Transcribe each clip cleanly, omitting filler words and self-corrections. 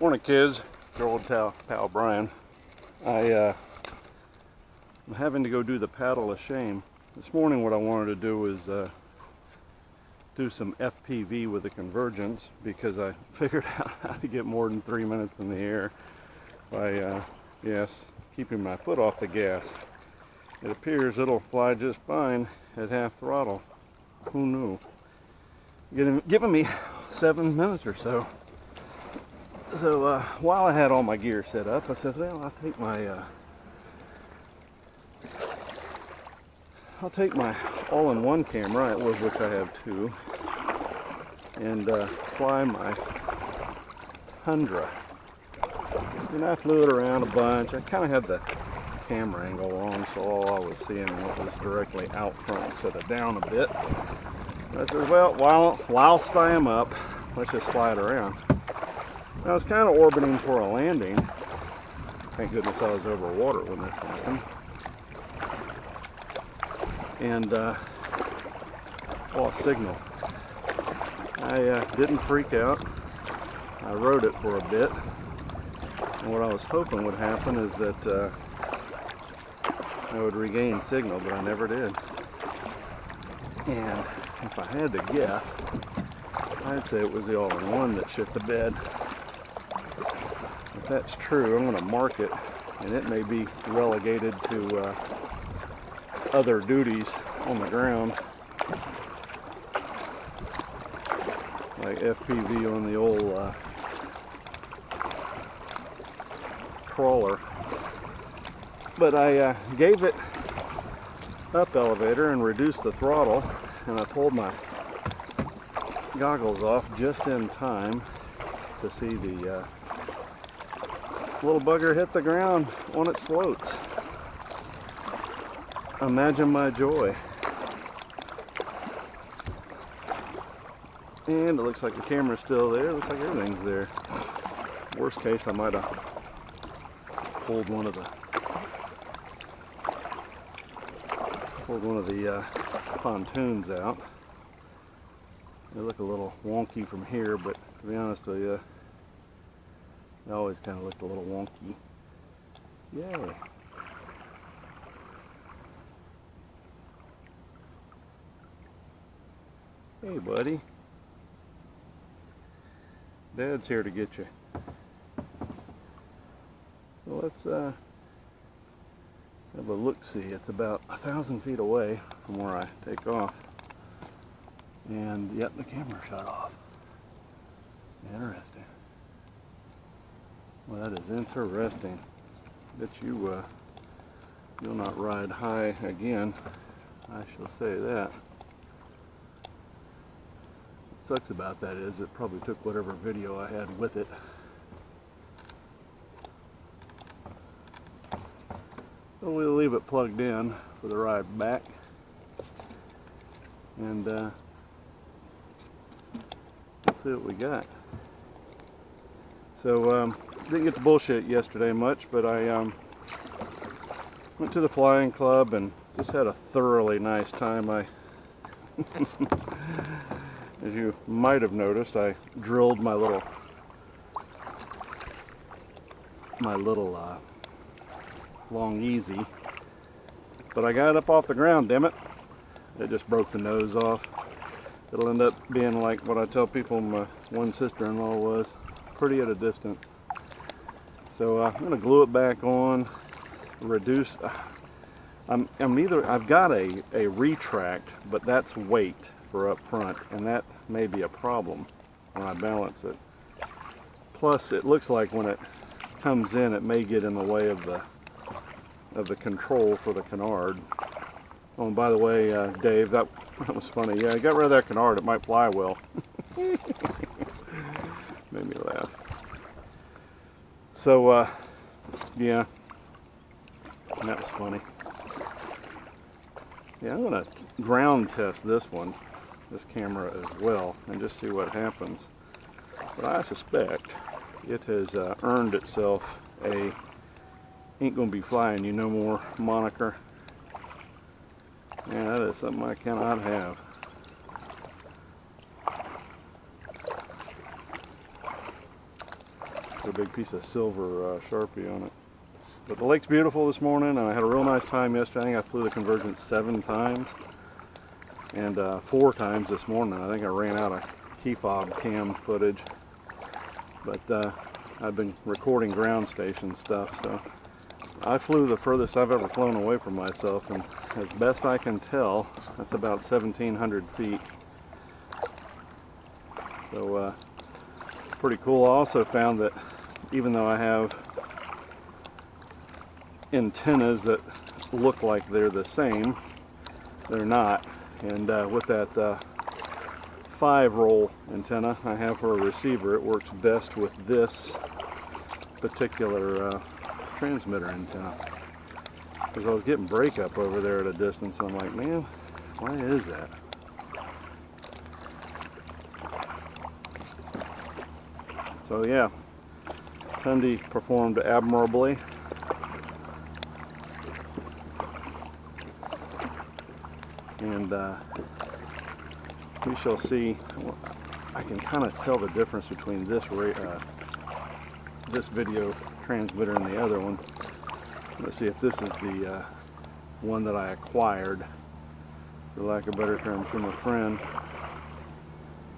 Morning, kids. Your old pal Brian. I'm having to go do the paddle of shame. This morning what I wanted to do was do some FPV with the convergence, because I figured out how to get more than 3 minutes in the air by keeping my foot off the gas. It appears it'll fly just fine at half throttle. Who knew? Giving me 7 minutes or so. So while I had all my gear set up, I said, well, I'll take my all-in-one camera, of which I have two, and fly my Tundra. And I flew it around a bunch. I kind of had the camera angle wrong, so all I was seeing was directly out front instead of down a bit. And I said, well, whilst I am up, let's just fly it around. I was kind of orbiting for a landing. Thank goodness I was over water when this happened. And lost signal. I didn't freak out. I rode it for a bit. And what I was hoping would happen is that I would regain signal, but I never did. And if I had to guess, I'd say it was the all-in-one that shit the bed. If that's true, I'm going to mark it, and it may be relegated to other duties on the ground, like FPV on the old crawler. But I gave it up elevator and reduced the throttle, and I pulled my goggles off just in time to see the little bugger hit the ground on its floats. Imagine my joy. And it looks like the camera's still there. It looks like everything's there. Worst case, I might have pulled one of the pontoons out. They look a little wonky from here, but to be honest with you, they always kind of looked a little wonky. Yay. Hey, buddy. Dad's here to get you. So let's have a look-see. It's about 1,000 feet away from where I take off. And yep, the camera shut off. Interesting. Well, that is interesting. Bet you'll not ride high again. I shall say that. What sucks about that is it probably took whatever video I had with it. So we'll leave it plugged in for the ride back. And let's see what we got. So didn't get to bullshit yesterday much, but I went to the flying club and just had a thoroughly nice time. As you might have noticed, I drilled my little long easy, but I got it up off the ground, damn it. It just broke the nose off. It'll end up being like what I tell people my one sister-in-law was, pretty at a distance. So I'm going to glue it back on, reduce. I've got a retract, but that's weight for up front, and that may be a problem when I balance it. Plus, it looks like when it comes in, it may get in the way of the control for the canard. Oh, and by the way, Dave, that was funny. Yeah, I got rid of that canard. It might fly well. Made me laugh. So, yeah, that was funny. Yeah, I'm going to ground test this camera as well, and just see what happens. But I suspect it has earned itself a "ain't gonna be flying you no more" moniker. Yeah, that is something I cannot have. a big piece of silver Sharpie on it. But the lake's beautiful this morning, and I had a real nice time yesterday. I think I flew the convergence 7 times, and 4 times this morning. I think I ran out of key fob cam footage, but I've been recording ground station stuff, so I flew the furthest I've ever flown away from myself, and as best I can tell, that's about 1,700 feet. So pretty cool. I also found that even though I have antennas that look like they're the same, they're not. And with that 5-roll antenna I have for a receiver, it works best with this particular transmitter antenna, because I was getting breakup over there at a distance, and I'm like, man, why is that? So yeah, Tundra performed admirably. And we shall see. I can kind of tell the difference between this video transmitter and the other one. Let's see if this is the one that I acquired, for lack of better term, from a friend,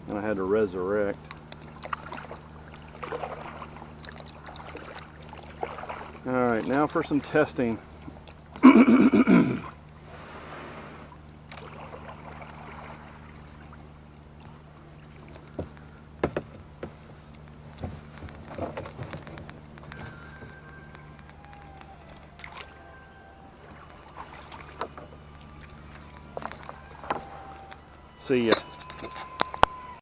and I had to resurrect. Alright, now for some testing. See ya.